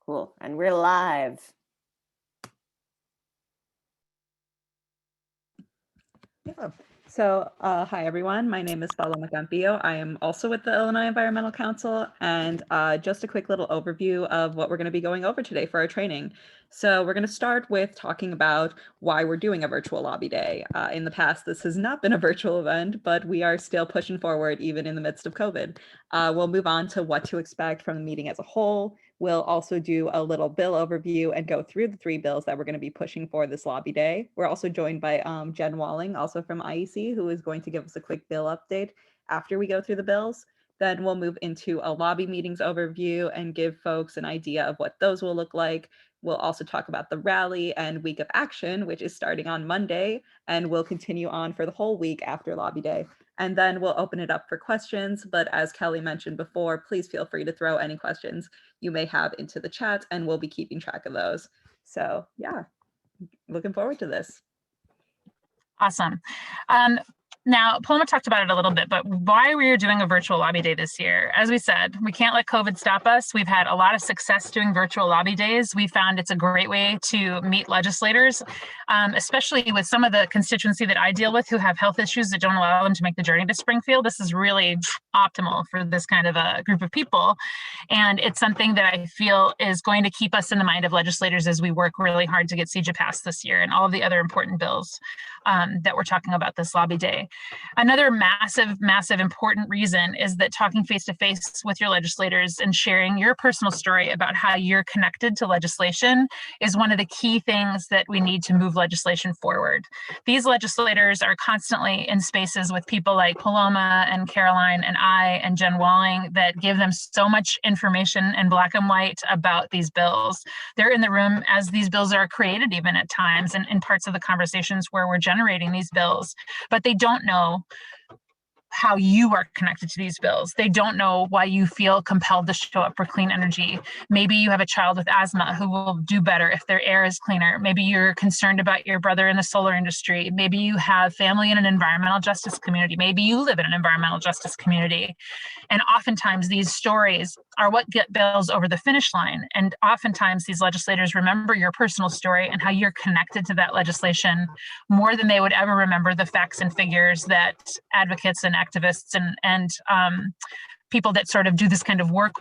Cool. And we're live. Yeah. So, hi everyone. My name is Paloma Campillo. I am also with the Illinois Environmental Council, and just a quick little overview of what we're going to be going over today for our training. So, we're going to start with talking about why we're doing a virtual lobby day. In the past, this has not been a virtual event, but we are still pushing forward even in the midst of COVID. We'll move on to what to expect from the meeting as a whole. We'll also do a little bill overview and go through the 3 bills that we're going to be pushing for this lobby day. We're also joined by Jen Walling, also from IEC, who is going to give us a quick bill update after we go through the bills. Then we'll move into a lobby meetings overview and give folks an idea of what those will look like. We'll also talk about the rally and week of action, which is starting on Monday, and will continue on for the whole week after lobby day. And then we'll open it up for questions. But as Kelly mentioned before, please feel free to throw any questions you may have into the chat, and we'll be keeping track of those. So yeah, looking forward to this. Awesome. Now, Paloma talked about it a little bit, but why we are doing a virtual lobby day this year? As we said, we can't let COVID stop us. We've had a lot of success doing virtual lobby days. We found it's a great way to meet legislators, especially with some of the constituency that I deal with who have health issues that don't allow them to make the journey to Springfield. This is really optimal for this kind of a group of people. And it's something that I feel is going to keep us in the mind of legislators as we work really hard to get CEJA passed this year and all of the other important bills that we're talking about this lobby day. Another massive important reason is that talking face to face with your legislators and sharing your personal story about how you're connected to legislation is one of the key things that we need to move legislation forward. These legislators are constantly in spaces with people like Paloma and Caroline and I and Jen Walling that give them so much information in black and white about these bills. They're in the room as these bills are created, even at times, and in parts of the conversations where we're generating these bills, but they don't know how you are connected to these bills. They don't know why you feel compelled to show up for clean energy. Maybe you have a child with asthma who will do better if their air is cleaner. Maybe you're concerned about your brother in the solar industry. Maybe you have family in an environmental justice community. Maybe you live in an environmental justice community. And oftentimes these stories are what get bills over the finish line. And oftentimes these legislators remember your personal story and how you're connected to that legislation more than they would ever remember the facts and figures that advocates and activists and people that sort of do this kind of work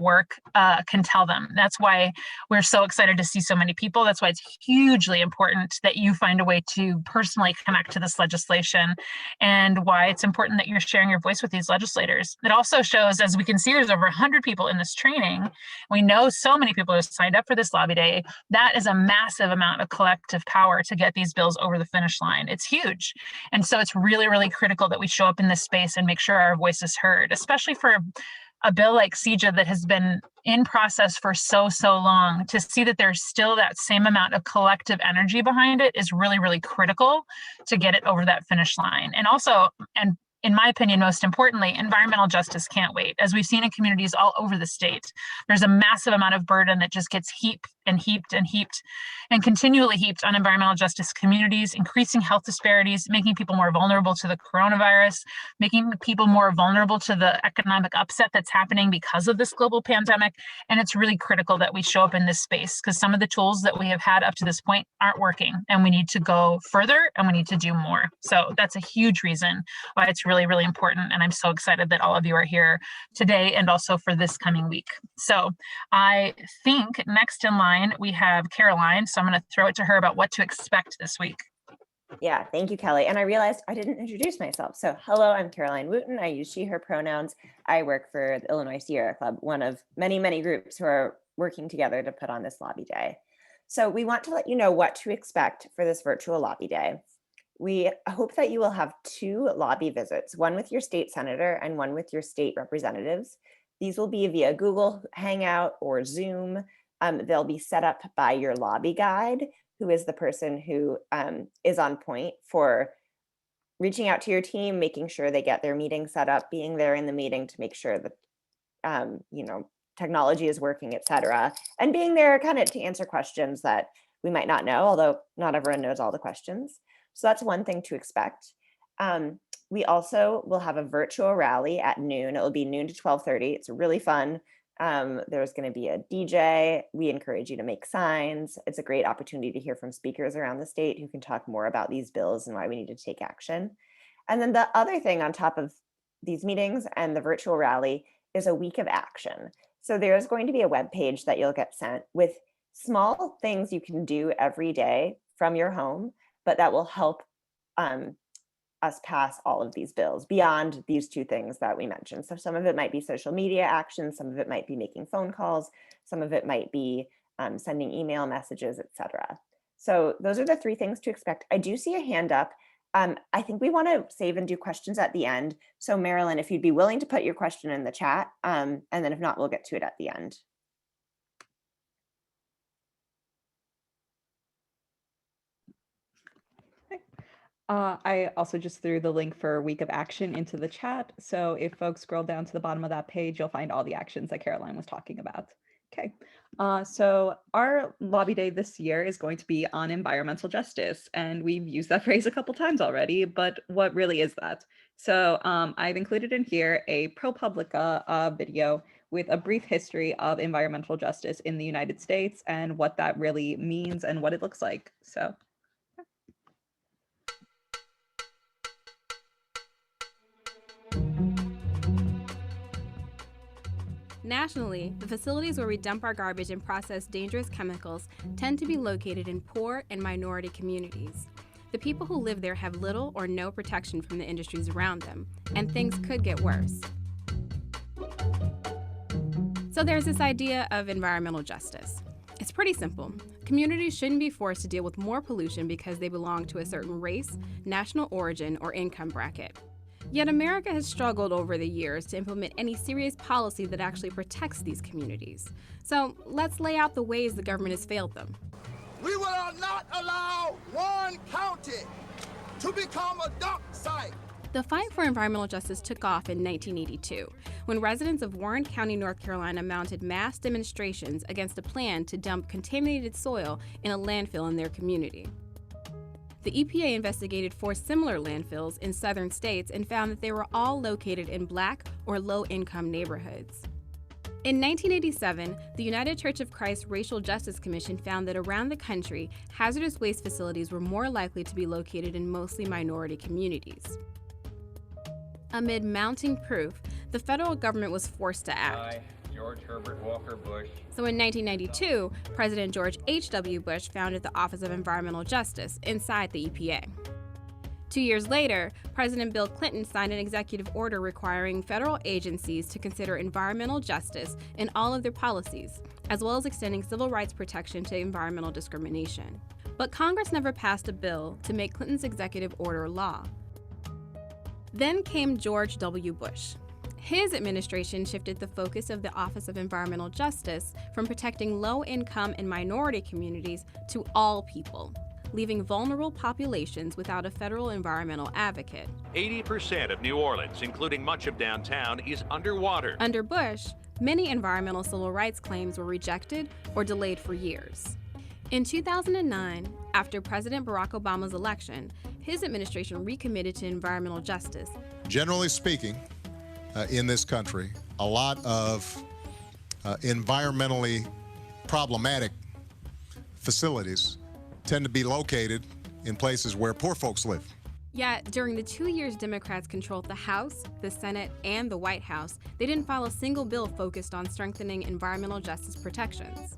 can tell them. That's why we're so excited to see so many people. That's why it's hugely important that you find a way to personally connect to this legislation, and why it's important that you're sharing your voice with these legislators. It also shows, as we can see, there's over 100 people in this training. We know so many people who signed up for this lobby day. That is a massive amount of collective power to get these bills over the finish line. It's huge. And so it's really, really critical that we show up in this space and make sure our voice is heard, especially for a bill like CEJA that has been in process for so long. To see that there's still that same amount of collective energy behind it is really, really critical to get it over that finish line. And also, and in my opinion, most importantly, environmental justice can't wait. As we've seen in communities all over the state, there's a massive amount of burden that just gets heaped and continually heaped on environmental justice communities, increasing health disparities, making people more vulnerable to the coronavirus, making people more vulnerable to the economic upset that's happening because of this global pandemic. And it's really critical that we show up in this space, because some of the tools that we have had up to this point aren't working, and we need to go further and we need to do more. So that's a huge reason why it's really, really important. And I'm so excited that all of you are here today and also for this coming week. So I think next in line, we have Caroline. So I'm going to throw it to her about what to expect this week. Yeah, thank you, Kelly. And I realized I didn't introduce myself. So hello, I'm Caroline Wooten. I use she, her pronouns. I work for the Illinois Sierra Club, one of many, many groups who are working together to put on this lobby day. So we want to let you know what to expect for this virtual lobby day. We hope that you will have 2 lobby visits, one with your state senator and one with your state representatives. These will be via Google Hangout or Zoom. They'll be set up by your lobby guide, who is the person who is on point for reaching out to your team, making sure they get their meeting set up, being there in the meeting to make sure that technology is working, et cetera, and being there kind of to answer questions that we might not know, although not everyone knows all the questions. So that's one thing to expect. We also will have a virtual rally at noon. It will be noon to 12:30. It's really fun. There's going to be a DJ. We encourage you to make signs. It's a great opportunity to hear from speakers around the state who can talk more about these bills and why we need to take action. And then the other thing on top of these meetings and the virtual rally is a week of action. So there's going to be a web page that you'll get sent with small things you can do every day from your home, but that will help us pass all of these bills beyond these two things that we mentioned. So some of it might be social media actions, some of it might be making phone calls, some of it might be sending email messages, etc. So those are the three things to expect. I do see a hand up. I think we want to save and do questions at the end. So Marilyn, if you'd be willing to put your question in the chat, and then if not, we'll get to it at the end. I also just threw the link for Week of Action into the chat. So if folks scroll down to the bottom of that page, you'll find all the actions that Caroline was talking about. Okay, so our lobby day this year is going to be on environmental justice, and we've used that phrase a couple times already, but what really is that? So I've included in here a ProPublica video with a brief history of environmental justice in the United States and what that really means and what it looks like. So. Nationally, the facilities where we dump our garbage and process dangerous chemicals tend to be located in poor and minority communities. The people who live there have little or no protection from the industries around them, and things could get worse. So there's this idea of environmental justice. It's pretty simple. Communities shouldn't be forced to deal with more pollution because they belong to a certain race, national origin, or income bracket. Yet America has struggled over the years to implement any serious policy that actually protects these communities. So let's lay out the ways the government has failed them. We will not allow Warren County to become a dump site. The fight for environmental justice took off in 1982, when residents of Warren County, North Carolina mounted mass demonstrations against a plan to dump contaminated soil in a landfill in their community. The EPA investigated 4 similar landfills in southern states and found that they were all located in Black or low-income neighborhoods. In 1987, the United Church of Christ Racial Justice Commission found that around the country, hazardous waste facilities were more likely to be located in mostly minority communities. Amid mounting proof, the federal government was forced to act. George Herbert Walker Bush. So in 1992, President George H.W. Bush founded the Office of Environmental Justice inside the EPA. 2 years later, President Bill Clinton signed an executive order requiring federal agencies to consider environmental justice in all of their policies, as well as extending civil rights protection to environmental discrimination. But Congress never passed a bill to make Clinton's executive order law. Then came George W. Bush. His administration shifted the focus of the Office of Environmental Justice from protecting low-income and minority communities to all people, leaving vulnerable populations without a federal environmental advocate. 80% of New Orleans, including much of downtown, is underwater. Under Bush, many environmental civil rights claims were rejected or delayed for years. In 2009, after President Barack Obama's election, his administration recommitted to environmental justice. Generally speaking, in this country, a lot of environmentally problematic facilities tend to be located in places where poor folks live. Yet, during the 2 years Democrats controlled the House, the Senate, and the White House, they didn't file a single bill focused on strengthening environmental justice protections.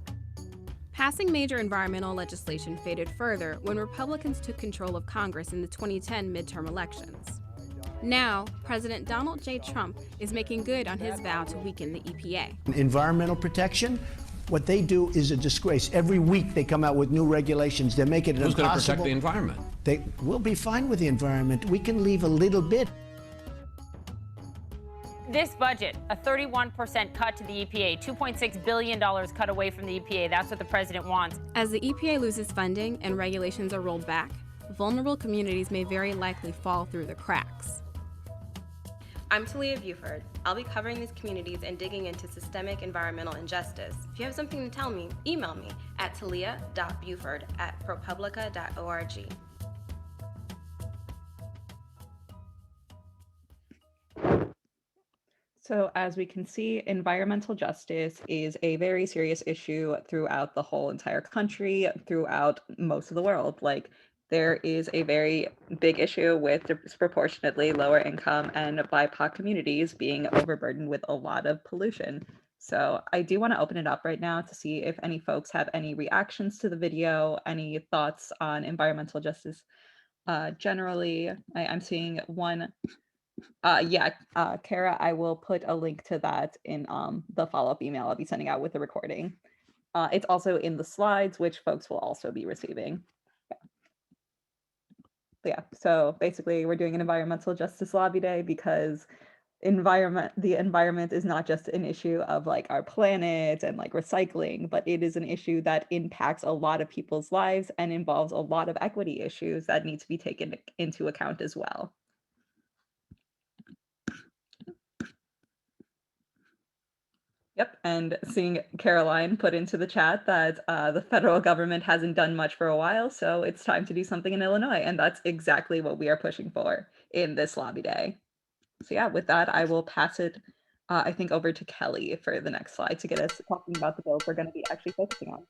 Passing major environmental legislation faded further when Republicans took control of Congress in the 2010 midterm elections. Now, President Donald J. Trump is making good on his vow to weaken the EPA. Environmental protection, what they do is a disgrace. Every week they come out with new regulations. They're making it Who's impossible. going to protect the environment? We'll be fine with the environment. We can leave a little bit. This budget, a 31% cut to the EPA, $2.6 billion cut away from the EPA. That's what the president wants. As the EPA loses funding and regulations are rolled back, vulnerable communities may very likely fall through the cracks. I'm Talia Buford. I'll be covering these communities and digging into systemic environmental injustice. If you have something to tell me, email me at talia.buford@propublica.org. So as we can see, environmental justice is a very serious issue throughout the whole entire country, throughout most of the world. Like, there is a very big issue with disproportionately lower income and BIPOC communities being overburdened with a lot of pollution. So I do want to open it up right now to see if any folks have any reactions to the video, any thoughts on environmental justice generally. I'm seeing one. Kara, I will put a link to that in the follow-up email I'll be sending out with the recording. It's also in the slides, which folks will also be receiving. Yeah, so basically we're doing an environmental justice lobby day because the environment is not just an issue of like our planet and like recycling, but it is an issue that impacts a lot of people's lives and involves a lot of equity issues that need to be taken into account as well. Yep, and seeing Caroline put into the chat that the federal government hasn't done much for a while, so it's time to do something in Illinois, and that's exactly what we are pushing for in this lobby day. So yeah, with that, I will pass it, I think, over to Kelly for the next slide to get us talking about the bills we're going to be actually focusing on.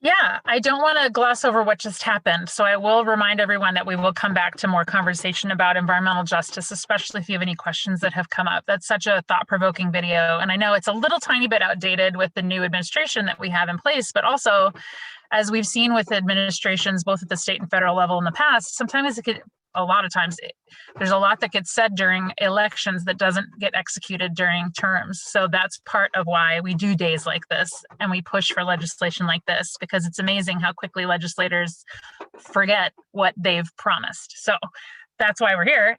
Yeah, I don't want to gloss over what just happened. So I will remind everyone that we will come back to more conversation about environmental justice, especially if you have any questions that have come up. That's such a thought-provoking video. And I know it's a little tiny bit outdated with the new administration that we have in place, but also, as we've seen with administrations, both at the state and federal level in the past, sometimes a lot of times there's a lot that gets said during elections that doesn't get executed during terms. So that's part of why we do days like this and we push for legislation like this, because it's amazing how quickly legislators forget what they've promised. So that's why we're here,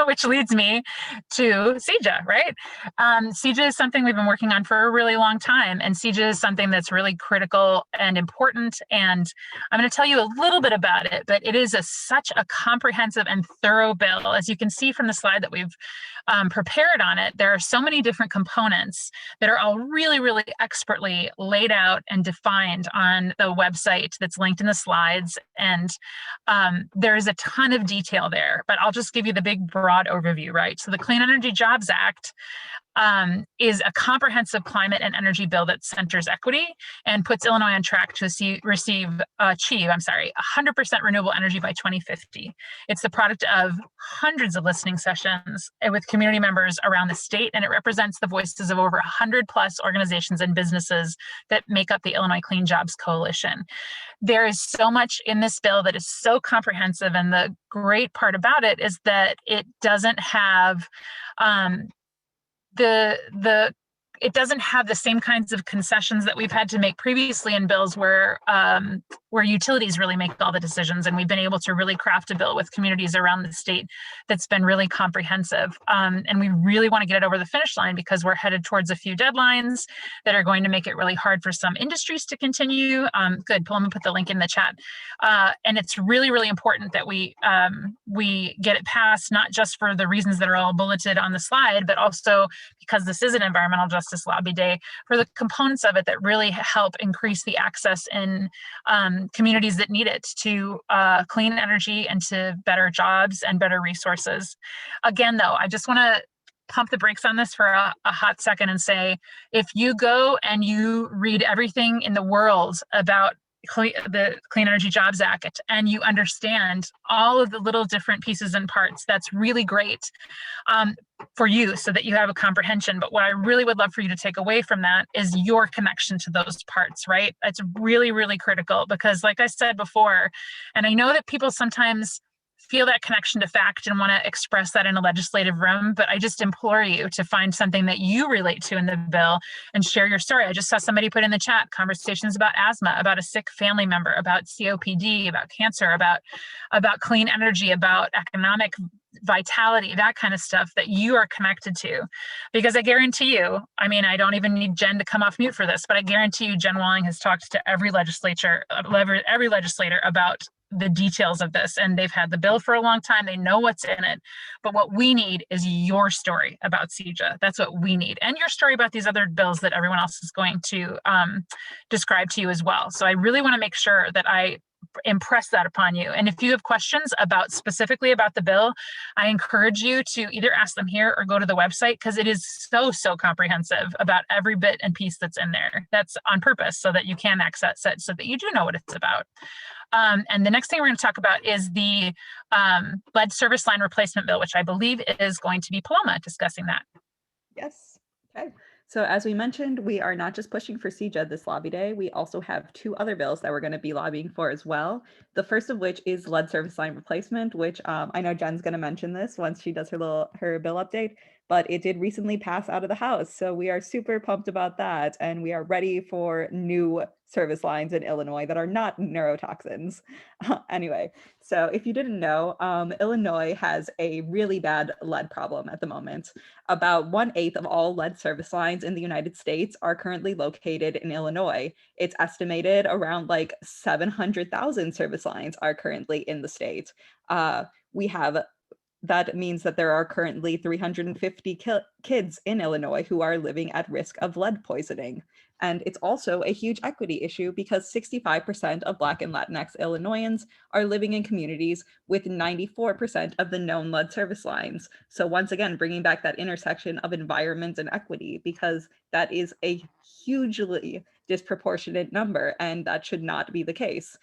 which leads me to CEJA, right? CEJA is something we've been working on for a really long time, and CEJA is something that's really critical and important, and I'm going to tell you a little bit about it, but it is such a comprehensive and thorough bill. As you can see from the slide that we've prepared on it, there are so many different components that are all really, really expertly laid out and defined on the website that's linked in the slides, and there's a ton of detail there. But I'll just give you the big broad overview, right? So the Clean Energy Jobs Act is a comprehensive climate and energy bill that centers equity and puts Illinois on track to achieve 100% renewable energy by 2050. It's the product of hundreds of listening sessions with community members around the state, and it represents the voices of over 100 plus organizations and businesses that make up the Illinois Clean Jobs Coalition. There is so much in this bill that is so comprehensive, and the great part about it is that it doesn't have it doesn't have the same kinds of concessions that we've had to make previously in bills where utilities really make all the decisions, and we've been able to really craft a bill with communities around the state that's been really comprehensive. And we really want to get it over the finish line because we're headed towards a few deadlines that are going to make it really hard for some industries to continue. Good, Paloma put the link in the chat. And it's really, really important that we get it passed, not just for the reasons that are all bulleted on the slide, but also because this is an environmental justice lobby day, for the components of it that really help increase the access in communities that need it to clean energy and to better jobs and better resources. Again, though, I just want to pump the brakes on this for a hot second and say, if you go and you read everything in the world about the Clean Energy Jobs Act and you understand all of the little different pieces and parts, that's really great for you so that you have a comprehension. But what I really would love for you to take away from that is your connection to those parts, right? It's really, really critical because, like I said before, and I know that people sometimes feel that connection to fact and want to express that in a legislative room, but I just implore you to find something that you relate to in the bill and share your story. I just saw somebody put in the chat conversations about asthma, about a sick family member, about COPD, about cancer, about clean energy, about economic vitality, that kind of stuff that you are connected to. Because I guarantee you, I mean, I don't even need Jen to come off mute for this, but I guarantee you Jen Walling has talked to every legislator about the details of this, and they've had the bill for a long time. They know what's in it, but what we need is your story about CEJA. That's what we need, and your story about these other bills that everyone else is going to describe to you as well. So I really want to make sure that I impress that upon you. And if you have questions specifically about the bill, I encourage you to either ask them here or go to the website, because it is so comprehensive about every bit and piece that's in there. That's on purpose so that you can access it, so that you do know what it's about. And the next thing we're going to talk about is the lead service line replacement bill, which I believe is going to be Paloma discussing that. Yes. Okay. So as we mentioned, we are not just pushing for CJED this lobby day. We also have two other bills that we're going to be lobbying for as well. The first of which is lead service line replacement, which I know Jen's going to mention this once she does her bill update, but it did recently pass out of the House. So we are super pumped about that. And we are ready for new service lines in Illinois that are not neurotoxins. Anyway, so if you didn't know, Illinois has a really bad lead problem at the moment. About 1/8 of all lead service lines in the United States are currently located in Illinois. It's estimated around like 700,000 service lines are currently in the state. That means that there are currently 350 kids in Illinois who are living at risk of lead poisoning. And it's also a huge equity issue because 65% of Black and Latinx Illinoisans are living in communities with 94% of the known lead service lines. So once again, bringing back that intersection of environment and equity, because that is a hugely disproportionate number, and that should not be the case.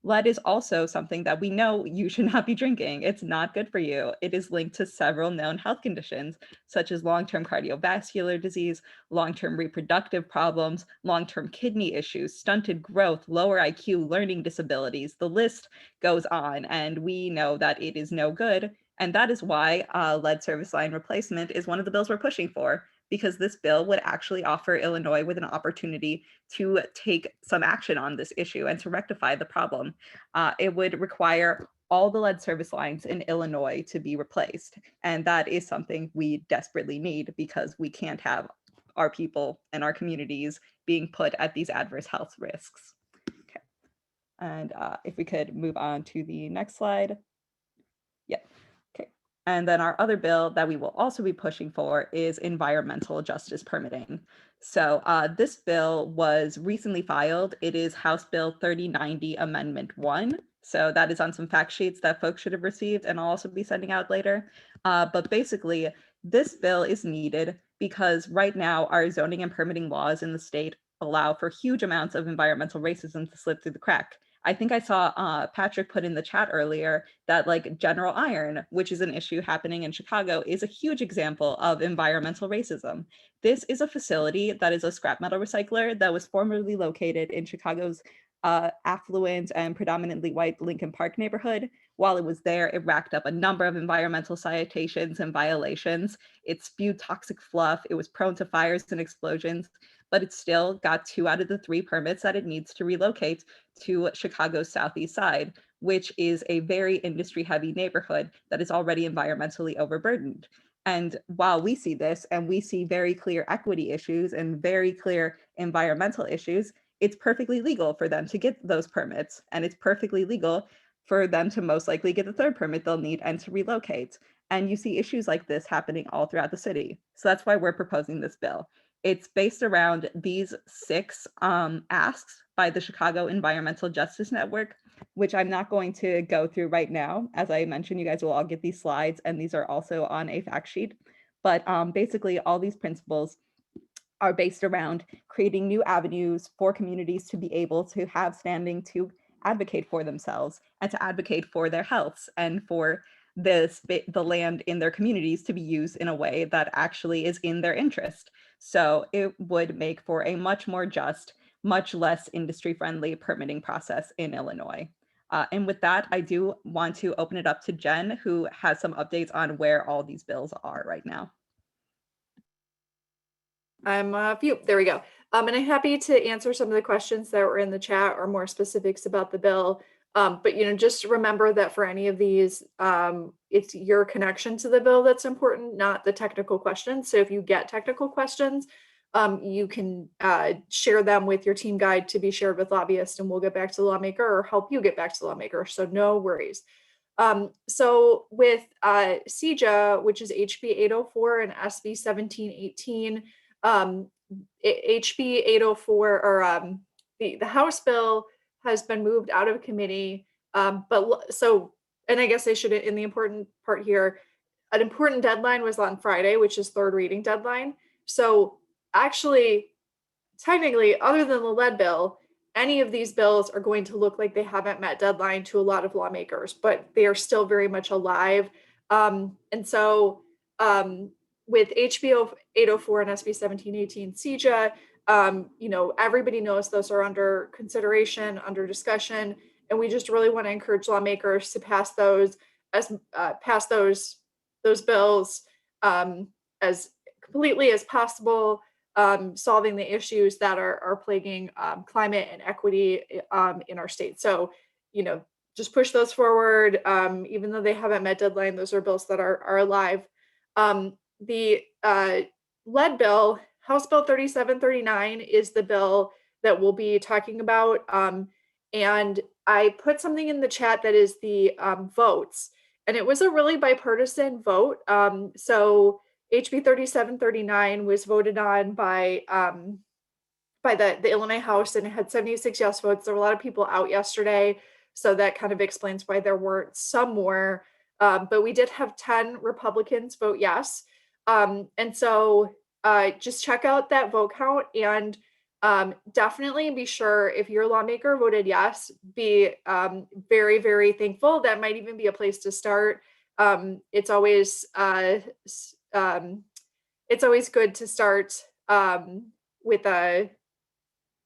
Lead is also something that we know you should not be drinking. It's not good for you. It is linked to several known health conditions, such as long-term cardiovascular disease, long-term reproductive problems, long-term kidney issues, stunted growth, lower IQ, learning disabilities. The list goes on, and we know that it is no good. And that is why lead service line replacement is one of the bills we're pushing for, because this bill would actually offer Illinois with an opportunity to take some action on this issue and to rectify the problem. It would require all the lead service lines in Illinois to be replaced. And that is something we desperately need, because we can't have our people and our communities being put at these adverse health risks. Okay. And if we could move on to the next slide. Yep. Okay. And then our other bill that we will also be pushing for is environmental justice permitting. So this bill was recently filed. It is House Bill 3090 Amendment 1. So that is on some fact sheets that folks should have received, and I'll also be sending out later. But basically, this bill is needed because right now our zoning and permitting laws in the state allow for huge amounts of environmental racism to slip through the crack. I think I saw Patrick put in the chat earlier that like General Iron, which is an issue happening in Chicago, is a huge example of environmental racism. This is a facility that is a scrap metal recycler that was formerly located in Chicago's affluent and predominantly white Lincoln Park neighborhood. While it was there, it racked up a number of environmental citations and violations. It spewed toxic fluff. It was prone to fires and explosions, but it still got 2 out of the 3 permits that it needs to relocate to Chicago's southeast side, which is a very industry-heavy neighborhood that is already environmentally overburdened. And while we see this, and we see very clear equity issues and very clear environmental issues, it's perfectly legal for them to get those permits, and it's perfectly legal for them to most likely get the 3rd permit they'll need and to relocate. And you see issues like this happening all throughout the city. So that's why we're proposing this bill. It's based around these 6 asks by the Chicago Environmental Justice Network, which I'm not going to go through right now. As I mentioned, you guys will all get these slides, and these are also on a fact sheet. But basically, all these principles are based around creating new avenues for communities to be able to have standing to advocate for themselves and to advocate for their healths and for the land in their communities to be used in a way that actually is in their interest. So it would make for a much more just, much less industry-friendly permitting process in Illinois. And with that, I do want to open it up to Jen, who has some updates on where all these bills are right now. There we go. And I'm happy to answer some of the questions that were in the chat or more specifics about the bill. But just remember that for any of these, it's your connection to the bill that's important, not the technical questions. So if you get technical questions, you can share them with your team guide to be shared with lobbyists, and we'll get back to the lawmaker or help you get back to the lawmaker. So no worries. So with CJA, which is HB 804 and SB 1718, HB 804 or the House bill has been moved out of committee. And I guess I should, in the important part here, an important deadline was on Friday, which is third reading deadline. So actually, technically, other than the lead bill, any of these bills are going to look like they haven't met deadline to a lot of lawmakers, but they are still very much alive. And so with HB 804 and SB 1718 CJA, everybody knows those are under consideration, under discussion, and we just really want to encourage lawmakers to pass those those bills as completely as possible, solving the issues that are plaguing climate and equity in our state. So, just push those forward. Even though they haven't met deadline, those are bills that are alive. The lead bill, House Bill 3739, is the bill that we'll be talking about. And I put something in the chat that is the votes. And it was a really bipartisan vote. So HB 3739 was voted on by the Illinois House, and it had 76 yes votes. There were a lot of people out yesterday, so that kind of explains why there weren't some more. But we did have 10 Republicans vote yes. And so just check out that vote count, and definitely be sure, if your lawmaker voted yes, be very, very thankful. That might even be a place to start. It's always good to start with a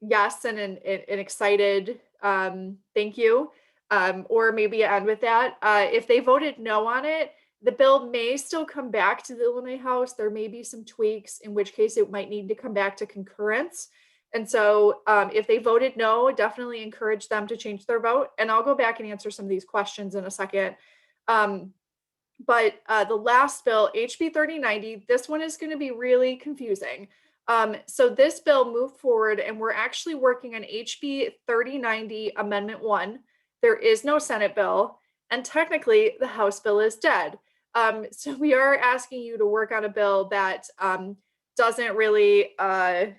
yes and an excited thank you, or maybe end with that. If they voted no on it, the bill may still come back to the Illinois House. There may be some tweaks, in which case it might need to come back to concurrence. And so if they voted no, definitely encourage them to change their vote. And I'll go back and answer some of these questions in a second. But the last bill, HB 3090, this one is going to be really confusing. So this bill moved forward, and we're actually working on HB 3090 Amendment 1. There is no Senate bill, and technically the House bill is dead. So we are asking you to work on a bill that doesn't really, it's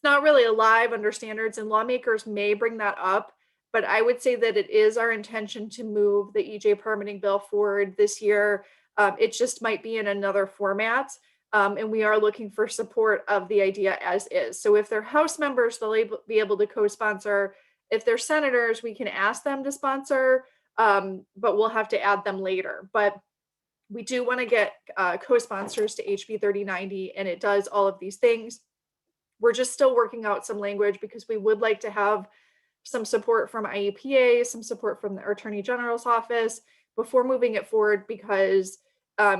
not really alive under standards, and lawmakers may bring that up. But I would say that it is our intention to move the EJ permitting bill forward this year. It just might be in another format. And we are looking for support of the idea as is. So if they're House members, they'll be able to co-sponsor. If they're senators, we can ask them to sponsor, but we'll have to add them later. But we do want to get co-sponsors to HB 3090, and it does all of these things. We're just still working out some language, because we would like to have some support from IEPA, some support from the Attorney General's office before moving it forward, because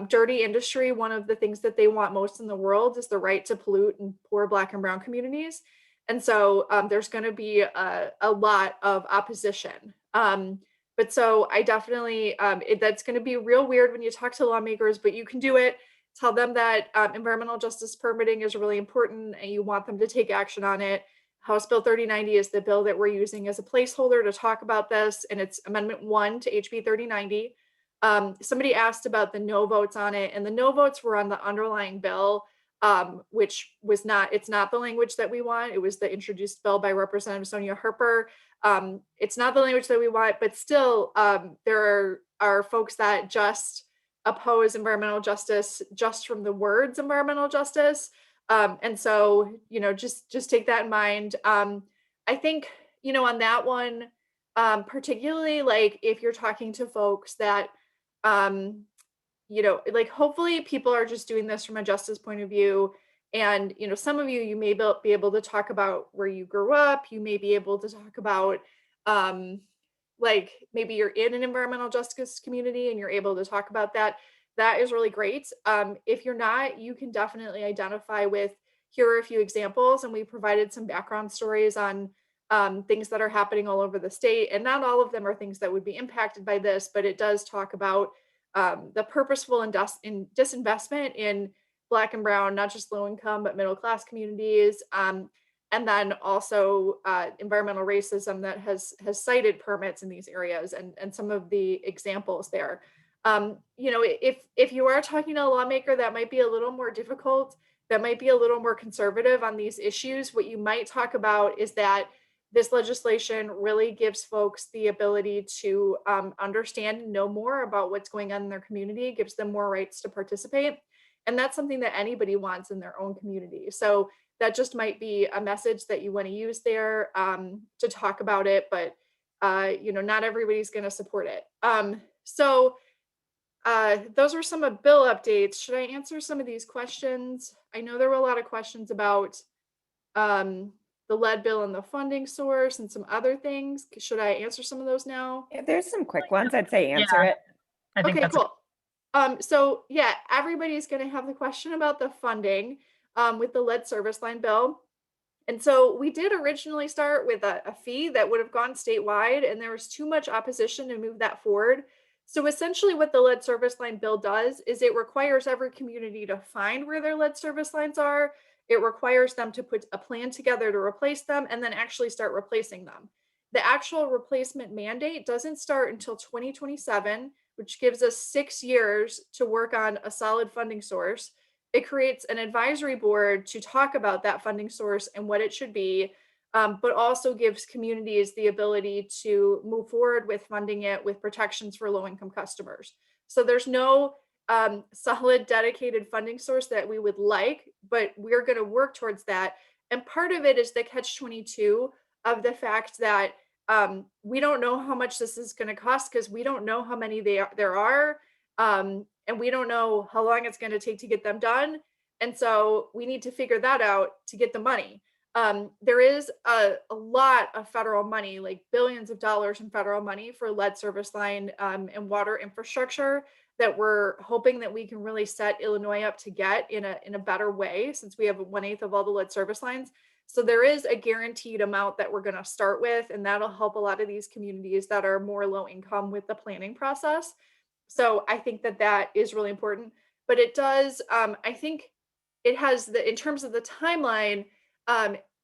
dirty industry, one of the things that they want most in the world is the right to pollute in poor Black and Brown communities. And so there's going to be a lot of opposition. But so I definitely, that's going to be real weird when you talk to lawmakers, but you can do it. Tell them that environmental justice permitting is really important, and you want them to take action on it. House Bill 3090 is the bill that we're using as a placeholder to talk about this, and it's Amendment 1 to HB 3090. Somebody asked about the no votes on it, and the no votes were on the underlying bill, which was not, it's not the language that we want. It was the introduced bill by Representative Sonia Harper. It's not the language that we want, but still there are folks that just oppose environmental justice just from the words environmental justice. And so, just take that in mind. I think, on that one, particularly like if you're talking to folks that, hopefully people are just doing this from a justice point of view. And, some of you may be able to talk about where you grew up. You may be able to talk about, maybe you're in an environmental justice community and you're able to talk about that. That is really great. If you're not, you can definitely identify with, here are a few examples, and we provided some background stories on things that are happening all over the state. And not all of them are things that would be impacted by this, but it does talk about the purposeful disinvestment in Black and Brown, not just low income, but middle class communities. And then also environmental racism that has cited permits in these areas, and some of the examples there. You know, if you are talking to a lawmaker that might be a little more difficult, that might be a little more conservative on these issues, what you might talk about is that this legislation really gives folks the ability to understand and know more about what's going on in their community, gives them more rights to participate. And that's something that anybody wants in their own community. So that just might be a message that you want to use there to talk about it, but you know, not everybody's going to support it. Those were some of bill updates. Should I answer some of these questions? I know there were a lot of questions about the lead bill and the funding source and some other things. Should I answer some of those now? If there's some quick ones, I'd say answer it. I think Okay, that's cool. So yeah, everybody's going to have the question about the funding with the lead service line bill. And so we did originally start with a fee that would have gone statewide, and there was too much opposition to move that forward. So essentially what the lead service line bill does is it requires every community to find where their lead service lines are. It requires them to put a plan together to replace them and then actually start replacing them. The actual replacement mandate doesn't start until 2027, which gives us 6 years to work on a solid funding source. It creates an advisory board to talk about that funding source and what it should be, but also gives communities the ability to move forward with funding it with protections for low-income customers. So there's no solid dedicated funding source that we would like, but we're going to work towards that. And part of it is the catch-22 of the fact that we don't know how much this is going to cost because we don't know how many there are. And we don't know how long it's going to take to get them done. And so we need to figure that out to get the money. There is a lot of federal money, like billions of dollars in federal money for lead service line and water infrastructure that we're hoping that we can really set Illinois up to get in a better way, since we have 1/8 of all the lead service lines. So there is a guaranteed amount that we're going to start with, and that'll help a lot of these communities that are more low income with the planning process. So I think that that is really important, but it does, I think it has in terms of the timeline,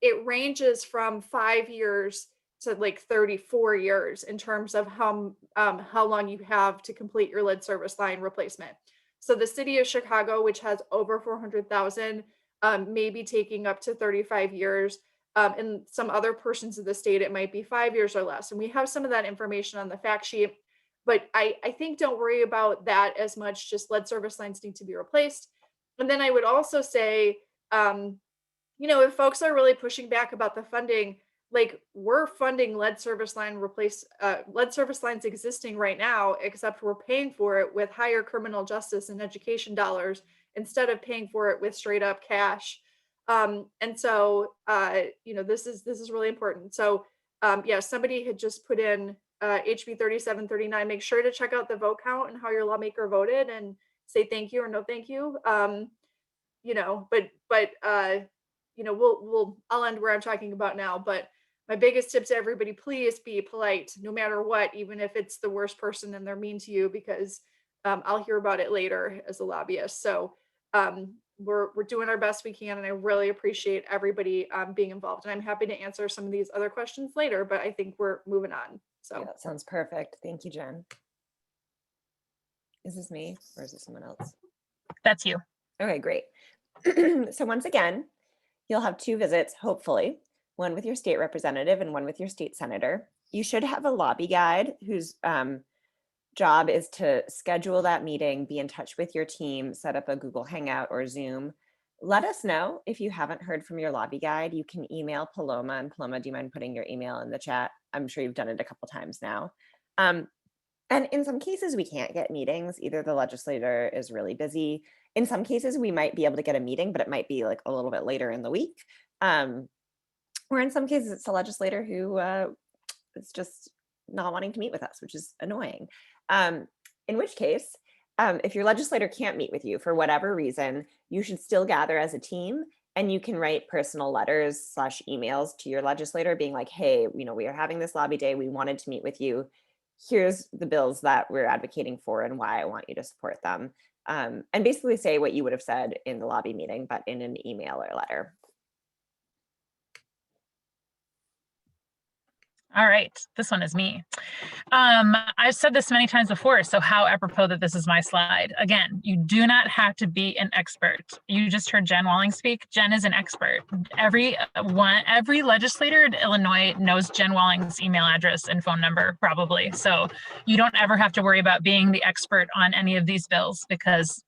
it ranges from 5 years to like 34 years in terms of how long you have to complete your lead service line replacement. So the city of Chicago, which has over 400,000, may be taking up to 35 years. In some other portions of the state, it might be 5 years or less. And we have some of that information on the fact sheet. But I think don't worry about that as much, just lead service lines need to be replaced. And then I would also say, you know, if folks are really pushing back about the funding, like we're funding lead service lines existing right now, except we're paying for it with higher criminal justice and education dollars instead of paying for it with straight up cash. And so, you know, this is really important. So yeah, somebody had just put in HB 3739. Make sure to check out the vote count and how your lawmaker voted and say thank you or no thank you. You know, but you know, I'll end where I'm talking about now. But my biggest tip to everybody: please be polite, no matter what, even if it's the worst person and they're mean to you, because I'll hear about it later as a lobbyist. So we're doing our best we can, and I really appreciate everybody being involved. And I'm happy to answer some of these other questions later, but I think we're moving on. So Yeah, that sounds perfect. Thank you, Jen. Is this me or is this someone else? That's you. Okay, great. So once again, you'll have 2 visits, hopefully, one with your state representative and one with your state senator. You should have a lobby guide whose job is to schedule that meeting, be in touch with your team, set up a Google Hangout or Zoom. Let us know if you haven't heard from your lobby guide. You can email Paloma. And Paloma, do you mind putting your email in the chat? I'm sure you've done it a couple times now. And in some cases, we can't get meetings. Either the legislator is really busy. In some cases, we might be able to get a meeting, but it might be like a little bit later in the week. Or in some cases, it's a legislator who is just not wanting to meet with us, which is annoying. In which case, if your legislator can't meet with you for whatever reason, you should still gather as a team, and you can write personal letters / emails to your legislator being like, hey, you know, we are having this lobby day. We wanted to meet with you. Here's the bills that we're advocating for and why I want you to support them. And basically say what you would have said in the lobby meeting, but in an email or letter. All right, this one is me. I've said this many times before, so how apropos that this is my slide. Again, you do not have to be an expert. You just heard Jen Walling speak. Jen is an expert. Every legislator in Illinois knows Jen Walling's email address and phone number, probably. So you don't ever have to worry about being the expert on any of these bills, because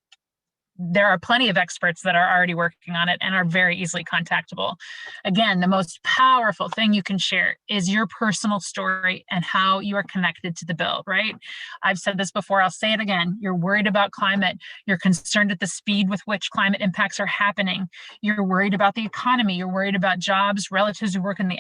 there are plenty of experts that are already working on it and are very easily contactable. Again, the most powerful thing you can share is your personal story and how you are connected to the bill, right? I've said this before, I'll say it again. You're worried about climate. You're concerned at the speed with which climate impacts are happening. You're worried about the economy. You're worried about jobs, relatives who work in the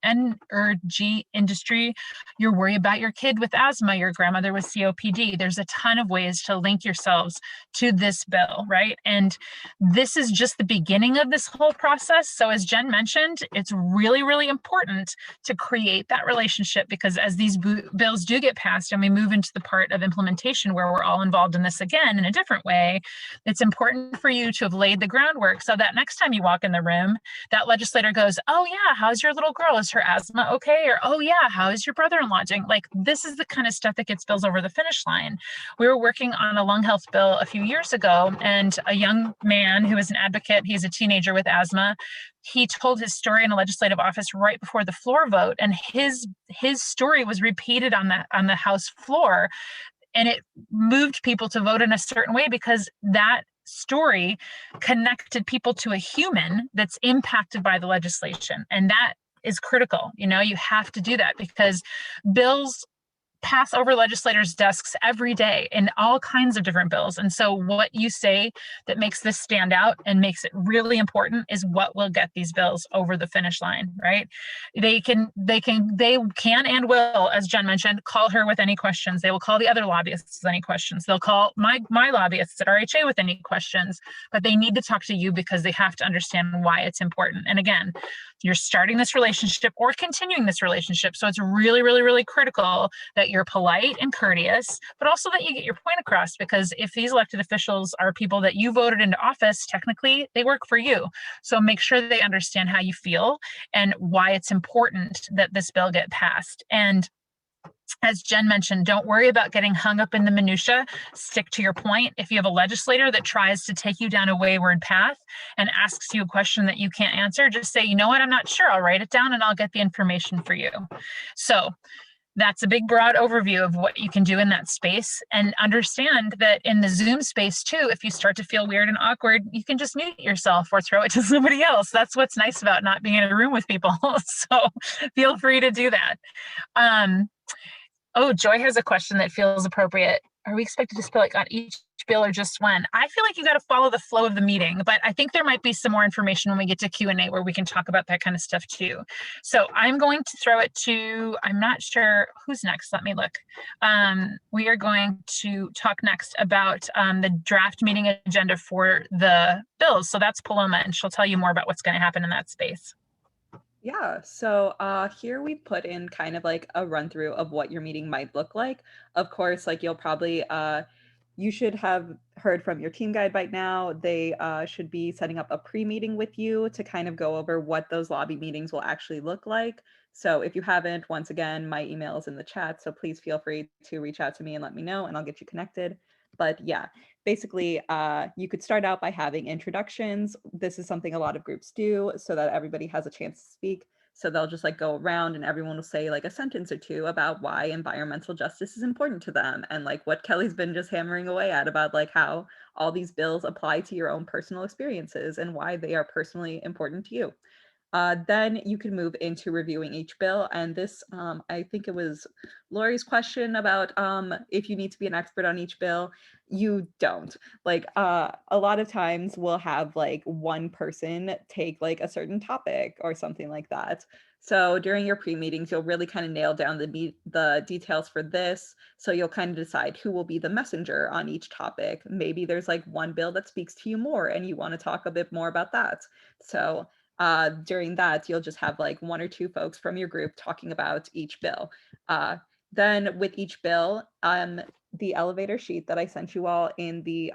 energy industry. You're worried about your kid with asthma, your grandmother with COPD. There's a ton of ways to link yourselves to this bill, right? And this is just the beginning of this whole process. So as Jen mentioned, it's really, really important to create that relationship, because as these bills do get passed and we move into the part of implementation where we're all involved in this again in a different way, it's important for you to have laid the groundwork so that next time you walk in the room, that legislator goes, oh yeah, how's your little girl? Is her asthma okay? Or, oh yeah, how is your brother-in-law doing? Like, this is the kind of stuff that gets bills over the finish line. We were working on a lung health bill a few years ago, and a young man who is an advocate, he's a teenager with asthma, he told his story in a legislative office right before the floor vote, and his story was repeated on the House floor, and it moved people to vote in a certain way because that story connected people to a human that's impacted by the legislation. And that is critical. You know, you have to do that because bills pass over legislators' desks every day in all kinds of different bills. And so what you say that makes this stand out and makes it really important is what will get these bills over the finish line, right? They can and will, as Jen mentioned, call her with any questions. They will call the other lobbyists with any questions. They'll call my lobbyists at RHA with any questions, but they need to talk to you because they have to understand why it's important. And again, you're starting this relationship or continuing this relationship. So it's really, really, really critical that you're polite and courteous, but also that you get your point across, because if these elected officials are people that you voted into office, technically they work for you. So make sure they understand how you feel and why it's important that this bill get passed. And as Jen mentioned, don't worry about getting hung up in the minutia. Stick to your point. If you have a legislator that tries to take you down a wayward path and asks you a question that you can't answer, just say, you know what, I'm not sure. I'll write it down and I'll get the information for you. So that's a big, broad overview of what you can do in that space. And understand that in the Zoom space too, if you start to feel weird and awkward, you can just mute yourself or throw it to somebody else. That's what's nice about not being in a room with people. So feel free to do that. Oh, Joy has a question that feels appropriate. Are we expected to spill like on each bill or just one? I feel like you got to follow the flow of the meeting, but I think there might be some more information when we get to Q&A where we can talk about that kind of stuff too. So I'm going to throw it to, I'm not sure who's next. Let me look. We are going to talk next about the draft meeting agenda for the bills. So that's Paloma, and she'll tell you more about what's going to happen in that space. Yeah, so here we put in kind of like a run through of what your meeting might look like. Of course, like you'll probably, you should have heard from your team guide by now. They should be setting up a pre-meeting with you to kind of go over what those lobby meetings will actually look like. So if you haven't, once again, my email is in the chat, so please feel free to reach out to me and let me know and I'll get you connected. But yeah, basically, you could start out by having introductions. This is something a lot of groups do so that everybody has a chance to speak. So they'll just like go around and everyone will say like a sentence or two about why environmental justice is important to them and like what Kelly's been just hammering away at about like how all these bills apply to your own personal experiences and why they are personally important to you. Then you can move into reviewing each bill. And this, I think it was Lori's question about if you need to be an expert on each bill. You don't. Like a lot of times we'll have like one person take like a certain topic or something like that. So during your pre-meetings, you'll really kind of nail down the details for this. So you'll kind of decide who will be the messenger on each topic. Maybe there's like one bill that speaks to you more and you want to talk a bit more about that. So during that, you'll just have like one or two folks from your group talking about each bill. Then with each bill, the elevator sheet that I sent you all in the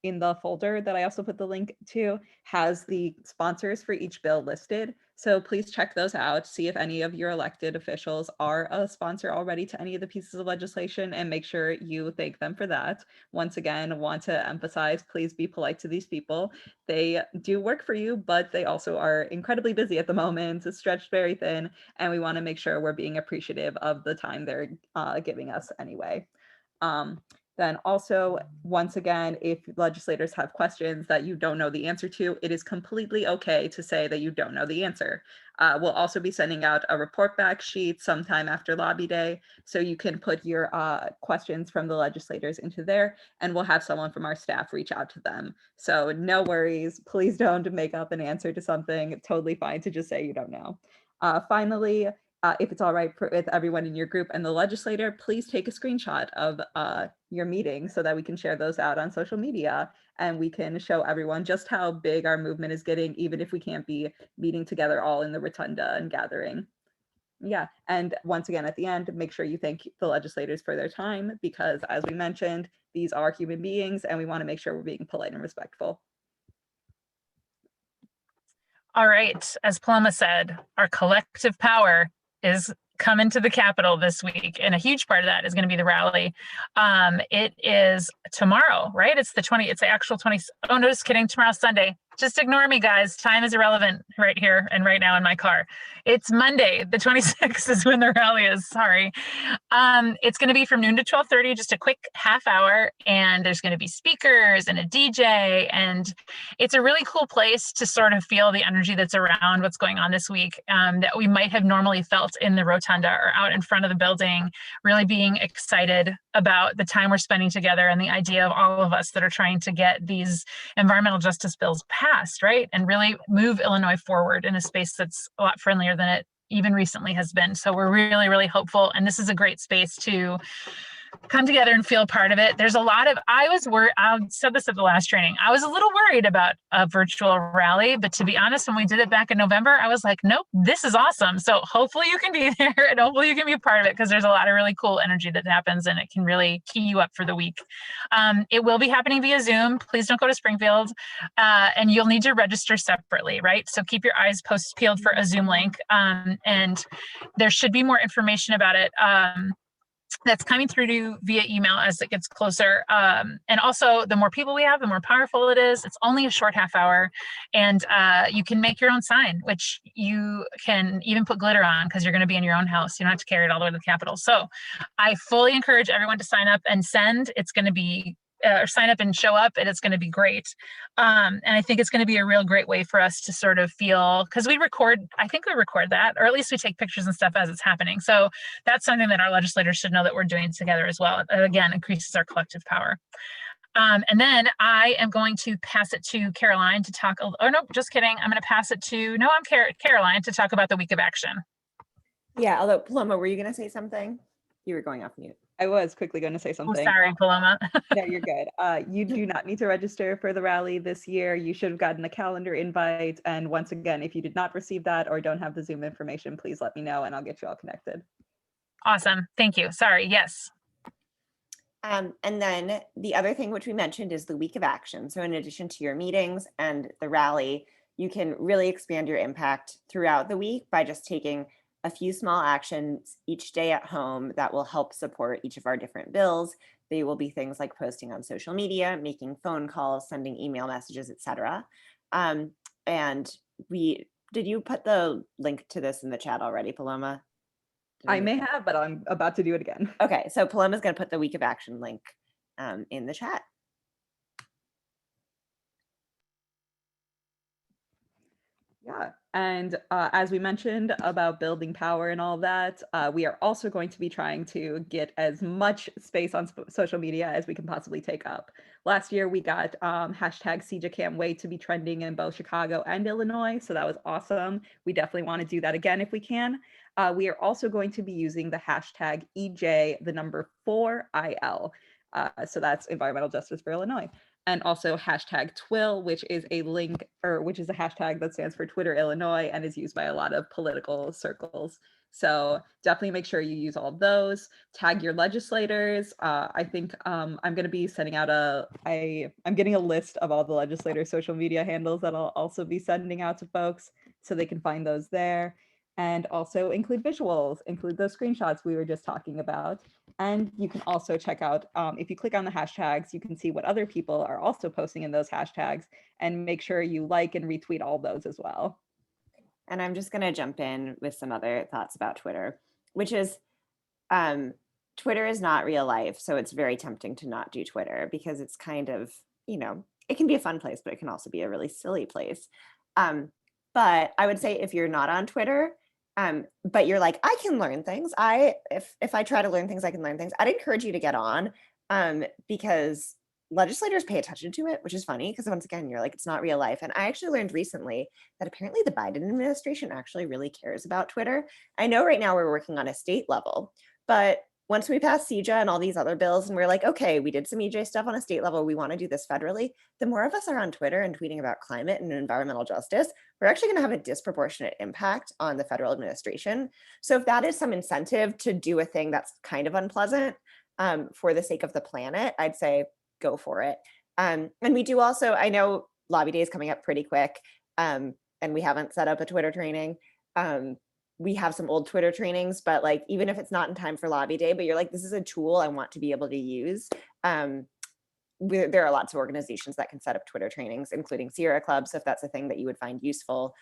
in the folder that I also put the link to has the sponsors for each bill listed. So please check those out, see if any of your elected officials are a sponsor already to any of the pieces of legislation, and make sure you thank them for that. Once again, want to emphasize, please be polite to these people. They do work for you, but they also are incredibly busy at the moment, stretched very thin, and we want to make sure we're being appreciative of the time they're giving us anyway. Then also, once again, if legislators have questions that you don't know the answer to, it is completely okay to say that you don't know the answer. We'll also be sending out a report back sheet sometime after lobby day, so you can put your questions from the legislators into there, and we'll have someone from our staff reach out to them. So no worries, please don't make up an answer to something. It's totally fine to just say you don't know. Finally, if it's all right with everyone in your group and the legislator, please take a screenshot of your meeting so that we can share those out on social media and we can show everyone just how big our movement is getting, even if we can't be meeting together all in the rotunda and gathering. Yeah, and once again, at the end, make sure you thank the legislators for their time, because as we mentioned, these are human beings and we want to make sure we're being polite and respectful. All right, as Paloma said, our collective power is coming to the Capitol this week, and a huge part of that is going to be the rally. It is tomorrow, right? It's the actual 20. Oh, no, just kidding. Tomorrow's Sunday. Just ignore me, guys. Time is irrelevant right here and right now in my car. It's Monday, the 26th is when the rally is. Sorry. It's going to be from noon to 12:30, just a quick half hour, and there's going to be speakers and a DJ, and it's a really cool place to sort of feel the energy that's around what's going on this week, that we might have normally felt in the rotunda or out in front of the building, really being excited about the time we're spending together and the idea of all of us that are trying to get these environmental justice bills passed, right? And really move Illinois forward in a space that's a lot friendlier than it even recently has been. So we're really, really hopeful. And this is a great space to come together and feel a part of it. There's a lot of, I said this at the last training, I was a little worried about a virtual rally, but to be honest, when we did it back in November, I was like, nope, this is awesome. So hopefully you can be there and hopefully you can be a part of it, because there's a lot of really cool energy that happens and it can really key you up for the week. It will be happening via Zoom. Please don't go to Springfield, and you'll need to register separately, right? So keep your eyes peeled for a Zoom link, and there should be more information about it that's coming through to you via email as it gets closer. And also, the more people we have, the more powerful it is. It's only a short half hour, and you can make your own sign, which you can even put glitter on because you're going to be in your own house. You don't have to carry it all the way to the Capitol. So I fully encourage everyone to sign up and send. It's going to be or sign up and show up, and it's going to be great. And I think it's going to be a real great way for us to sort of feel, because I think we record that, or at least we take pictures and stuff as it's happening. So that's something that our legislators should know that we're doing together as well. It, again, increases our collective power. And then I am going to pass it to Caroline to talk, oh no, just kidding. I'm going to pass it to, Caroline to talk about the week of action. Yeah, although Paloma, were you going to say something? You were going off mute. I was quickly going to say something. Oh, sorry, Paloma. No, you're good. You do not need to register for the rally this year. You should have gotten a calendar invite. And once again, if you did not receive that or don't have the Zoom information, please let me know and I'll get you all connected. Awesome. Thank you. Sorry. Yes. And then the other thing which we mentioned is the week of action. So in addition to your meetings and the rally, you can really expand your impact throughout the week by just taking a few small actions each day at home that will help support each of our different bills. They will be things like posting on social media, making phone calls, sending email messages, etc. And did you put the link to this in the chat already, Paloma? I may have, but I'm about to do it again. Okay, so Paloma's going to put the week of action link in the chat. Yeah, and as we mentioned about building power and all of that, we are also going to be trying to get as much space on social media as we can possibly take up. Last year, we got hashtag CJ Can't Wait to be trending in both Chicago and Illinois, so that was awesome. We definitely want to do that again if we can. We are also going to be using the hashtag EJ, the number 4IL. So that's Environmental Justice for Illinois. and also hashtag Twill, which is a link, or which is a hashtag that stands for Twitter Illinois and is used by a lot of political circles. So definitely make sure you use all of those. Tag your legislators. I think I'm going to be sending out I'm getting a list of all the legislators' social media handles that I'll also be sending out to folks so they can find those there. And also include visuals, include those screenshots we were just talking about. And you can also check out, if you click on the hashtags, you can see what other people are also posting in those hashtags, and make sure you like and retweet all those as well. And I'm just going to jump in with some other thoughts about Twitter, which is Twitter is not real life. So it's very tempting to not do Twitter because it's kind of, it can be a fun place, but it can also be a really silly place. But I would say if you're not on Twitter, but you're like, I can learn things. If I try to learn things, I can learn things. I'd encourage you to get on because legislators pay attention to it, which is funny because once again, you're like, it's not real life. And I actually learned recently that apparently the Biden administration actually really cares about Twitter. I know right now we're working on a state level, but once we pass CEJA and all these other bills and we're like, okay, we did some EJ stuff on a state level, we want to do this federally, the more of us are on Twitter and tweeting about climate and environmental justice, we're actually going to have a disproportionate impact on the federal administration. So if that is some incentive to do a thing that's kind of unpleasant for the sake of the planet, I'd say go for it. And we do also, I know Lobby Day is coming up pretty quick and we haven't set up a Twitter training. We have some old Twitter trainings, but like, even if it's not in time for Lobby Day, but you're like, this is a tool I want to be able to use. There are lots of organizations that can set up Twitter trainings, including Sierra Club. So if that's a thing that you would find useful,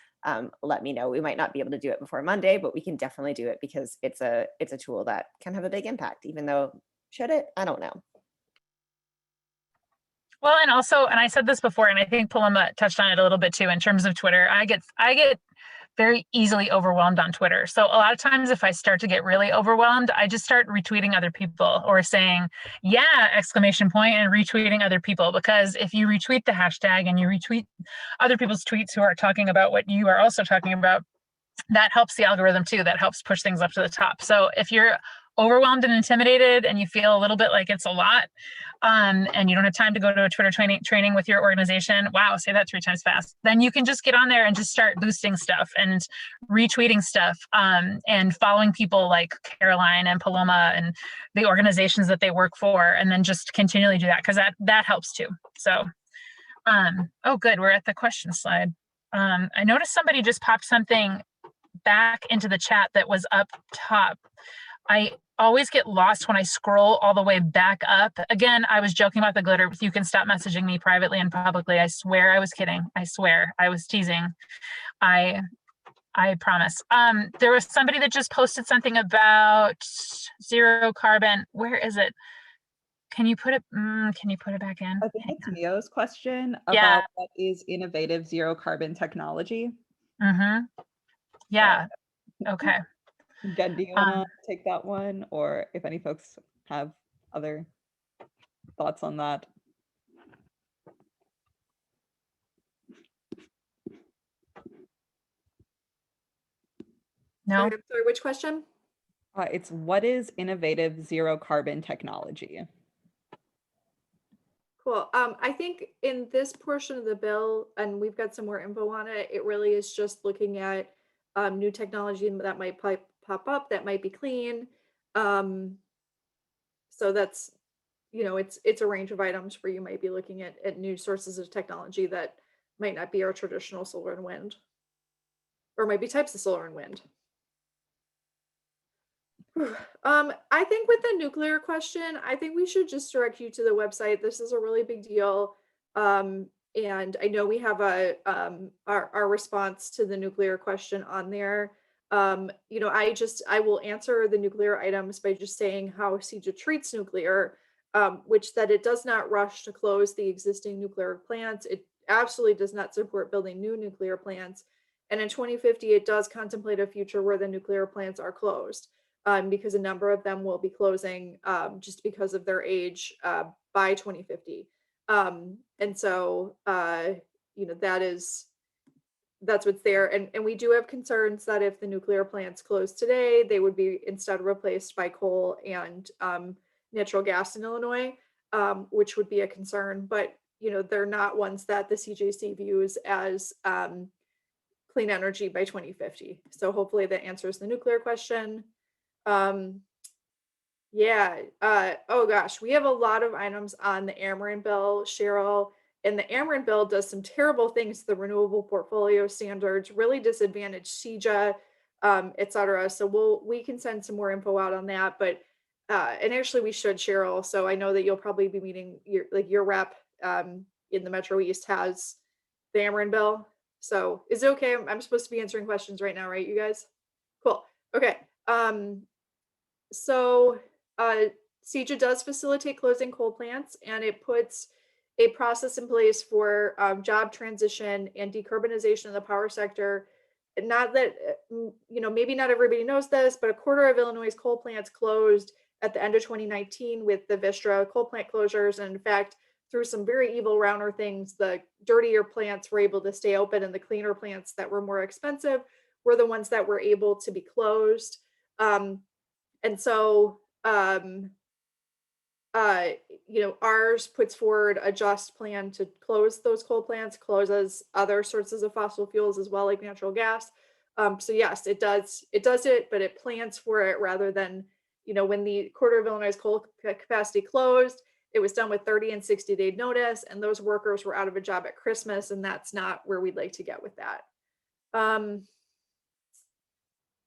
let me know. We might not be able to do it before Monday, but we can definitely do it because it's a tool that can have a big impact, even though should it? I don't know. Well, and also, and I said this before, and I think Paloma touched on it a little bit too, in terms of Twitter, I get very easily overwhelmed on Twitter. So a lot of times if I start to get really overwhelmed, I just start retweeting other people or saying, yeah, exclamation point, and retweeting other people. Because if you retweet the hashtag and you retweet other people's tweets who are talking about what you are also talking about, that helps the algorithm too. That helps push things up to the top. So if you're overwhelmed and intimidated and you feel a little bit like it's a lot and you don't have time to go to a Twitter training with your organization, wow, say that 3 times fast, then you can just get on there and just start boosting stuff and retweeting stuff and following people like Caroline and Paloma and the organizations that they work for, and then just continually do that because that helps too. So oh good, we're at the question slide. I noticed somebody just popped something back into the chat that was up top. I always get lost when I scroll all the way back up. Again, I was joking about the glitter. You can stop messaging me privately and publicly. I swear I was kidding. I swear I was teasing. I promise. There was somebody that just posted something about zero carbon. Where is it? Can you put it back in? I think it's Mio's question about what is innovative zero carbon technology. Mm-hmm. Yeah. Okay. Jen, do you want to take that one, or if any folks have other thoughts on that? No. Sorry, which question? It's what is innovative zero carbon technology? Cool. I think in this portion of the bill, and we've got some more info on it, it really is just looking at new technology that might pop up that might be clean. So that's, it's a range of items where you might be looking at new sources of technology that might not be our traditional solar and wind, or might be types of solar and wind. I think with the nuclear question, I think we should just direct you to the website. This is a really big deal. And I know we have our response to the nuclear question on there. I will answer the nuclear items by just saying how CEJA treats nuclear, which that it does not rush to close the existing nuclear plants. It absolutely does not support building new nuclear plants. And in 2050, it does contemplate a future where the nuclear plants are closed. Because a number of them will be closing just because of their age by 2050. And so, that's what's there. And we do have concerns that if the nuclear plants close today, they would be instead replaced by coal and natural gas in Illinois, which would be a concern. But, they're not ones that the CJC views as clean energy by 2050. So hopefully that answers the nuclear question. Yeah. Oh gosh, we have a lot of items on the Ameren bill, Cheryl, and the Ameren bill does some terrible things to the renewable portfolio standards, really disadvantage CEJA, et cetera. So we can send some more info out on that, but and actually we should, Cheryl. So I know that you'll probably be meeting your rep in the Metro East has the Ameren bill. So is it okay? I'm supposed to be answering questions right now, right, you guys? Cool. Okay. So CEJA does facilitate closing coal plants, and it puts a process in place for job transition and decarbonization of the power sector. Not that, maybe not everybody knows this, but a quarter of Illinois' coal plants closed at the end of 2019 with the Vistra coal plant closures. And in fact, through some very evil Rauner things, the dirtier plants were able to stay open, and the cleaner plants that were more expensive were the ones that were able to be closed. And so, ours puts forward a just plan to close those coal plants, closes other sources of fossil fuels as well, like natural gas. So yes, it does it, but it plans for it rather than, when the quarter of Illinois' coal capacity closed, it was done with 30 and 60-day notice, and those workers were out of a job at Christmas, and that's not where we'd like to get with that.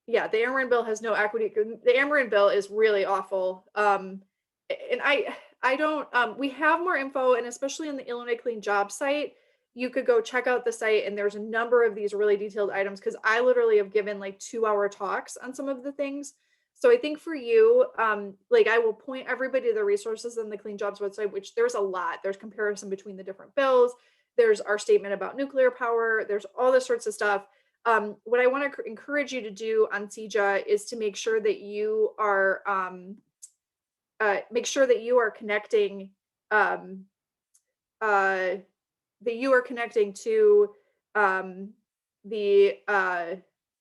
Yeah, the Ameren bill has no equity. The Ameren bill is really awful. And I don't, we have more info, and especially on the Illinois Clean Jobs site, you could go check out the site, and there's a number of these really detailed items, because I literally have given like 2-hour talks on some of the things. So I think for you, I will point everybody to the resources on the Clean Jobs website, which there's a lot. There's comparison between the different bills. There's our statement about nuclear power. There's all this sorts of stuff. What I want to encourage you to do on CEJA is to make sure that you are connecting to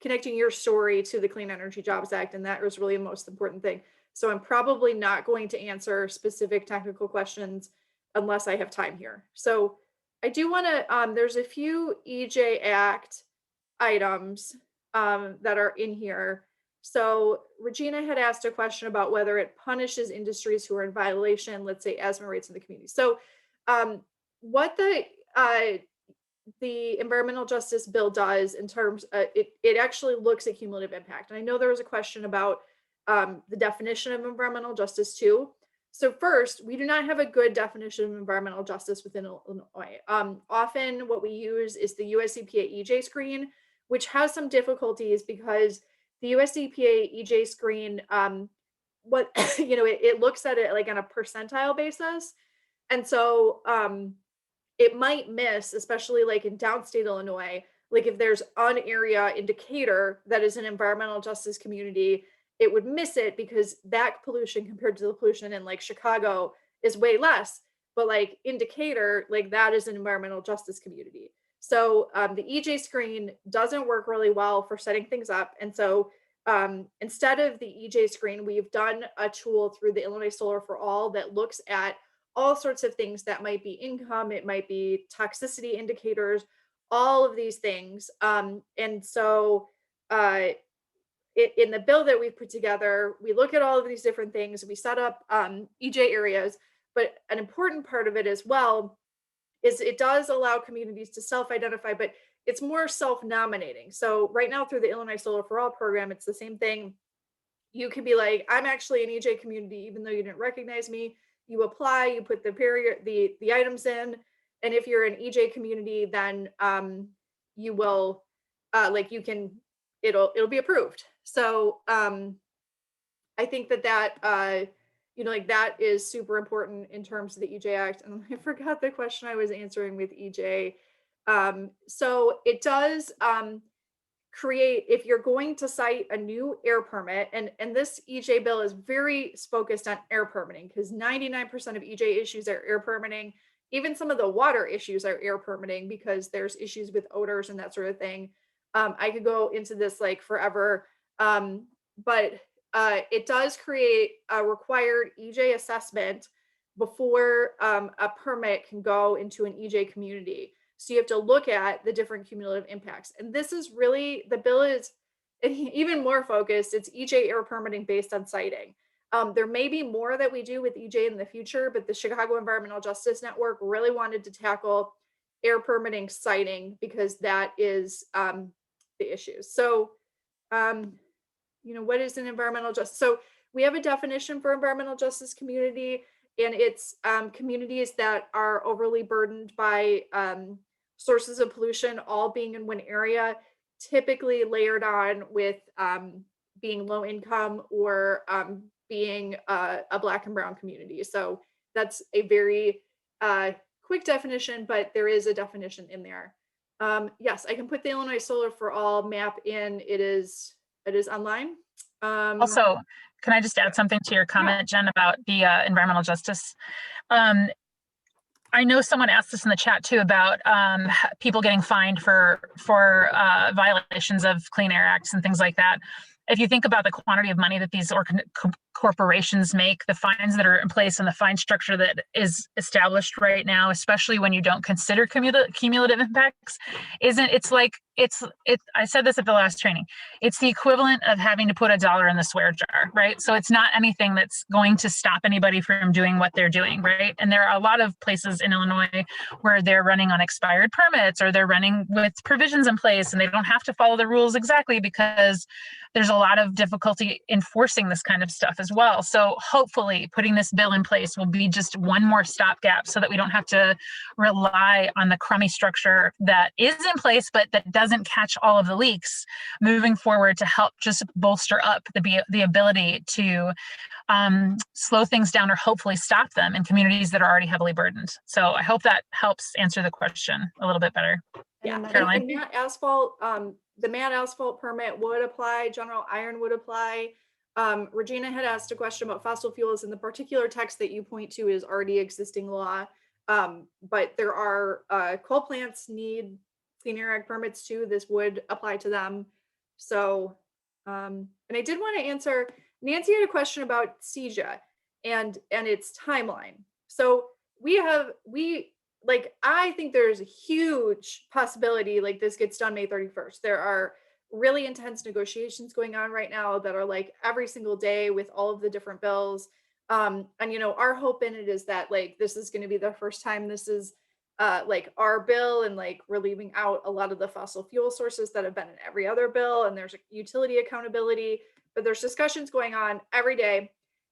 connecting your story to the Clean Energy Jobs Act, and that is really the most important thing. So I'm probably not going to answer specific technical questions unless I have time here. So I do want to, there's a few EJ Act items that are in here. So Regina had asked a question about whether it punishes industries who are in violation, let's say asthma rates in the community. So what the environmental justice bill does in terms, it actually looks at cumulative impact. And I know there was a question about the definition of environmental justice too. So first, we do not have a good definition of environmental justice within Illinois. Often what we use is the US EPA EJ screen, which has some difficulties because the US EPA EJ screen, it looks at it like on a percentile basis. And so it might miss, especially like in downstate Illinois, like if there's an area in Decatur that is an environmental justice community, it would miss it because that pollution compared to the pollution in like Chicago is way less. But like in Decatur, like that is an environmental justice community. So the EJ screen doesn't work really well for setting things up. And so instead of the EJ screen, we've done a tool through the Illinois Solar for All that looks at all sorts of things that might be income, it might be toxicity indicators, all of these things. And so in the bill that we've put together, we look at all of these different things, we set up EJ areas, but an important part of it as well is it does allow communities to self-identify, but it's more self-nominating. So right now through the Illinois Solar for All program, it's the same thing. You can be like, I'm actually an EJ community, even though you didn't recognize me. You apply, you put the items in, and if you're an EJ community, then you will it'll be approved. So I think that that is super important in terms of the EJ Act. And I forgot the question I was answering with EJ. So it does create, if you're going to cite a new air permit, and this EJ bill is very focused on air permitting because 99% of EJ issues are air permitting. Even some of the water issues are air permitting because there's issues with odors and that sort of thing. I could go into this like forever, but it does create a required EJ assessment before a permit can go into an EJ community. So you have to look at the different cumulative impacts. And this is really, the bill is even more focused. It's EJ air permitting based on siting. There may be more that we do with EJ in the future, but the Chicago Environmental Justice Network really wanted to tackle air permitting siting because that is the issue. So, what is an environmental justice? So we have a definition for environmental justice community, and it's communities that are overly burdened by sources of pollution, all being in one area, typically layered on with being low income or being a Black and brown community. So that's a very quick definition, but there is a definition in there. Yes, I can put the Illinois Solar for All map in. It is online. Also, can I just add something to your comment, Jen, about the environmental justice? I know someone asked this in the chat too about people getting fined for violations of Clean Air Acts and things like that. If you think about the quantity of money that these corporations make, the fines that are in place and the fine structure that is established right now, especially when you don't consider cumulative impacts, I said this at the last training, it's the equivalent of having to put $1 in the swear jar, right? So it's not anything that's going to stop anybody from doing what they're doing, right? And there are a lot of places in Illinois where they're running on expired permits, or they're running with provisions in place and they don't have to follow the rules exactly because there's a lot of difficulty enforcing this kind of stuff as well. So hopefully putting this bill in place will be just one more stopgap so that we don't have to rely on the crummy structure that is in place, but that doesn't catch all of the leaks moving forward to help just bolster up the ability to slow things down or hopefully stop them in communities that are already heavily burdened. So I hope that helps answer the question a little bit better. Yeah, Caroline. and matte asphalt, the matte asphalt permit would apply, general iron would apply. Regina had asked a question about fossil fuels, and the particular text that you point to is already existing law. But there are coal plants need Clean Air Act permits too. This would apply to them. So, and I did want to answer, Nancy had a question about CEJA and its timeline. So I think there's a huge possibility like this gets done May 31st. There are really intense negotiations going on right now that are like every single day with all of the different bills. And our hope in it is that like this is going to be the first time this is like our bill, and like we're leaving out a lot of the fossil fuel sources that have been in every other bill, and there's a utility accountability, but there's discussions going on every day.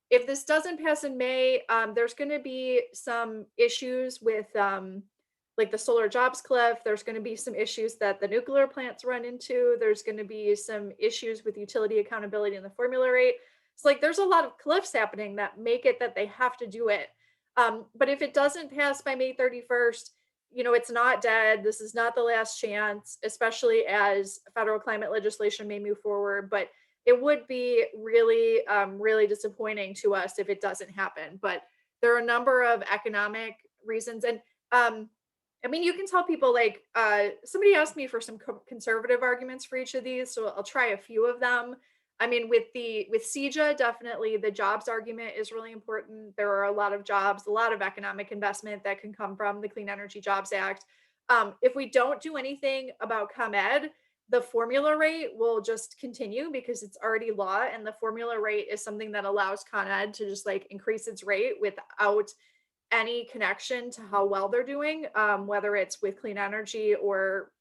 If this doesn't pass in May, there's going to be some issues with like the solar jobs cliff. There's going to be some issues that the nuclear plants run into. There's going to be some issues with utility accountability and the formula rate. It's like there's a lot of cliffs happening that make it that they have to do it. But if it doesn't pass by May 31st, it's not dead. This is not the last chance, especially as federal climate legislation may move forward. But it would be really, really disappointing to us if it doesn't happen. But there are a number of economic reasons. And you can tell people like, somebody asked me for some conservative arguments for each of these. So I'll try a few of them. With CEJA, definitely the jobs argument is really important. There are a lot of jobs, a lot of economic investment that can come from the Clean Energy Jobs Act. If we don't do anything about ComEd, the formula rate will just continue because it's already law, and the formula rate is something that allows Con Ed to just like increase its rate without any connection to how well they're doing, whether it's with clean energy or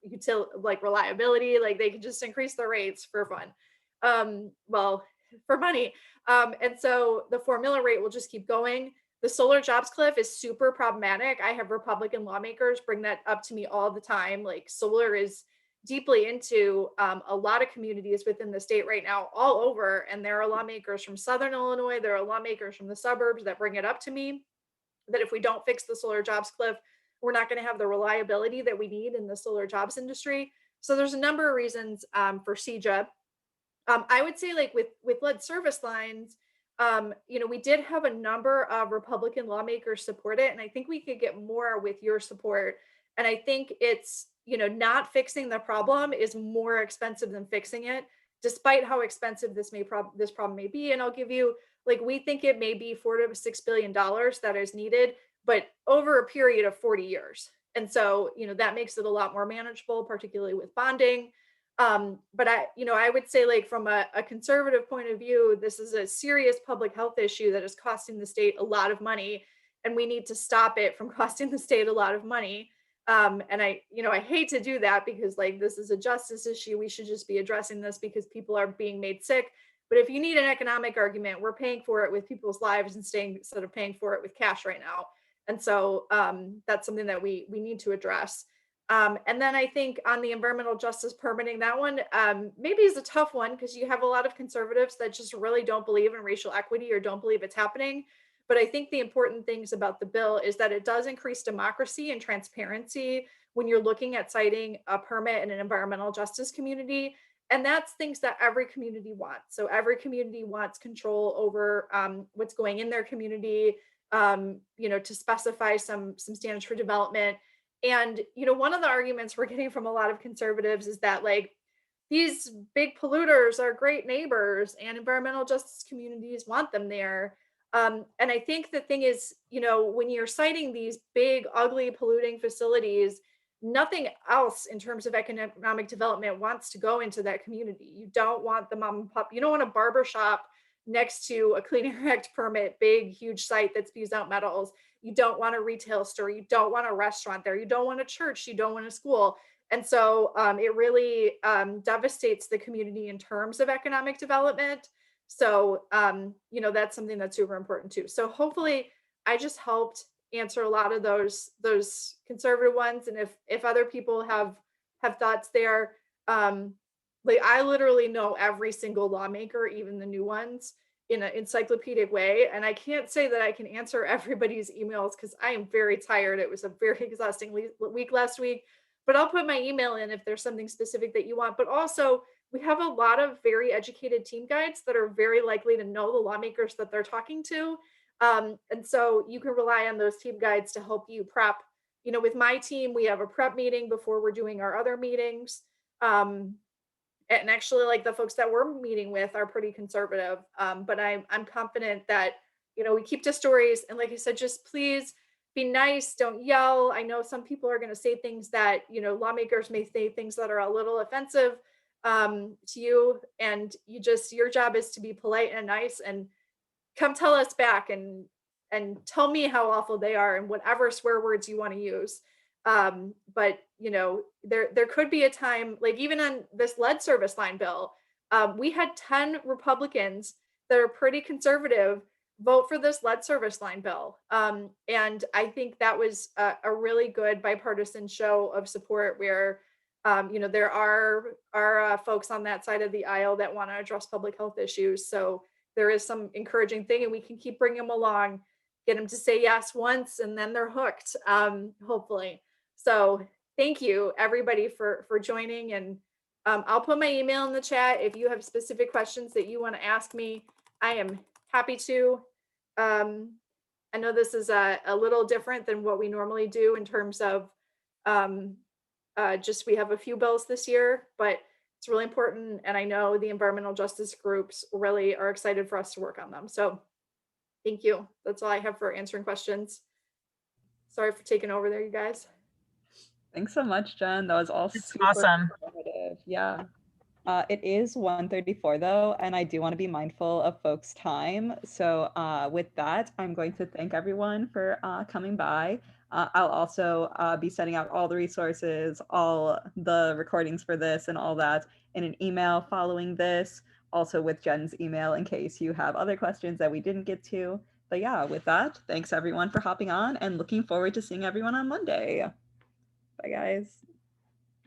like reliability. Like they can just increase the rates for fun, for money. And so the formula rate will just keep going. The solar jobs cliff is super problematic. I have Republican lawmakers bring that up to me all the time. Like solar is deeply into a lot of communities within the state right now, all over. And there are lawmakers from Southern Illinois, there are lawmakers from the suburbs that bring it up to me, that if we don't fix the solar jobs cliff, we're not going to have the reliability that we need in the solar jobs industry. So there's a number of reasons for CEJA. I would say like with lead service lines, we did have a number of Republican lawmakers support it. And I think we could get more with your support. And I think it's, not fixing the problem is more expensive than fixing it, despite how expensive this problem may be. And I'll give you Like we think it may be $4 to $6 billion that is needed, but over a period of 40 years. And so, that makes it a lot more manageable, particularly with bonding. But I would say like from a conservative point of view, this is a serious public health issue that is costing the state a lot of money, and we need to stop it from costing the state a lot of money. And I hate to do that because like this is a justice issue. We should just be addressing this because people are being made sick. But if you need an economic argument, we're paying for it with people's lives instead of paying for it with cash right now. And so that's something that we need to address. And then I think on the environmental justice permitting, that one maybe is a tough one because you have a lot of conservatives that just really don't believe in racial equity or don't believe it's happening. But I think the important things about the bill is that it does increase democracy and transparency when you're looking at citing a permit in an environmental justice community. And that's things that every community wants. So every community wants control over what's going in their community, to specify some standards for development. And, one of the arguments we're getting from a lot of conservatives is that like these big polluters are great neighbors and environmental justice communities want them there. And I think the thing is, when you're citing these big, ugly, polluting facilities, nothing else in terms of economic development wants to go into that community. You don't want the mom and pop, you don't want a barber shop next to a Clean Air Act permit, big, huge site that spews out metals. You don't want a retail store. You don't want a restaurant there. You don't want a church. You don't want a school. And so it really devastates the community in terms of economic development. So, that's something that's super important too. So hopefully I just helped answer a lot of those conservative ones. And if other people have thoughts there, like I literally know every single lawmaker, even the new ones, in an encyclopedic way. And I can't say that I can answer everybody's emails because I am very tired. It was a very exhausting week last week, but I'll put my email in if there's something specific that you want. But also, we have a lot of very educated team guides that are very likely to know the lawmakers that they're talking to. And so you can rely on those team guides to help you prep. With my team, we have a prep meeting before we're doing our other meetings. And actually, like the folks that we're meeting with are pretty conservative. But I'm confident that, we keep to stories. And like I said, just please be nice. Don't yell. I know some people are going to say things that, lawmakers may say things that are a little offensive to you. And your job is to be polite and nice and come tell us back and tell me how awful they are and whatever swear words you want to use. But there could be a time, like even on this lead service line bill, we had 10 Republicans that are pretty conservative vote for this lead service line bill. And I think that was a really good bipartisan show of support where there are folks on that side of the aisle that want to address public health issues. So there is some encouraging thing, and we can keep bringing them along, get them to say yes once, and then they're hooked, hopefully. So thank you, everybody, for joining. And I'll put my email in the chat if you have specific questions that you want to ask me. I am happy to. I know this is a little different than what we normally do in terms of just we have a few bills this year, but it's really important. And I know the environmental justice groups really are excited for us to work on them. So thank you. That's all I have for answering questions. Sorry for taking over there, you guys. Thanks so much, Jen. That was all super awesome. informative. Yeah. It is 1:34 though, and I do want to be mindful of folks' time. So with that, I'm going to thank everyone for coming by. I'll also be sending out all the resources, all the recordings for this and all that in an email following this, also with Jen's email in case you have other questions that we didn't get to. But yeah, with that, thanks everyone for hopping on and looking forward to seeing everyone on Monday. Bye guys.